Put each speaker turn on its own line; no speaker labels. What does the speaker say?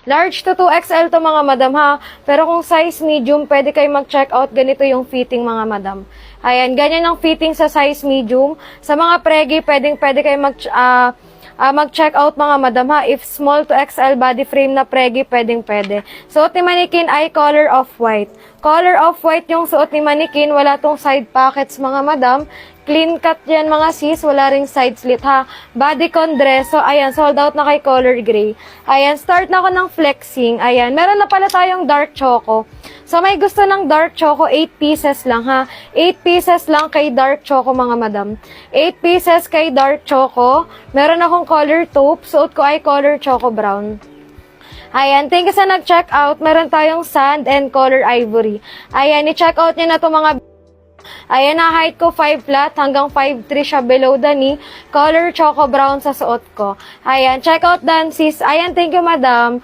Large to 2XL to mga madam ha. Pero kung size medium, pwede kayo mag-check out. Ganito yung fitting mga madam. Ayan, ganyan ang fitting sa size medium. Sa mga pregi, pwede kayo mag-check out mga madam ha. If small to XL body frame na pregi, pwede. Suot ni Manikin ay color of white. Color of white yung suot ni Manikin. Wala tong side pockets mga madam. Clean cut yan mga sis, wala ring side slit ha. Bodycon dress, so ayan, sold out na kay color gray. Ayan, start na ako ng flexing. Ayan, meron na pala tayong dark choco. So may gusto ng dark choco, 8 pieces lang ha. 8 pieces lang kay dark choco mga madam. 8 pieces kay dark choco. Meron akong color taupe, suot ko ay color choco brown. Ayan, thank you sa nag-check out. Meron tayong sand and color ivory. Ayan, i-check out nyo na to mga. Ayan na, height ko 5 flat hanggang 5'3 siya below the knee. Color choco brown sa suot ko. Ayan, check out dan sis. Ayan, thank you madam.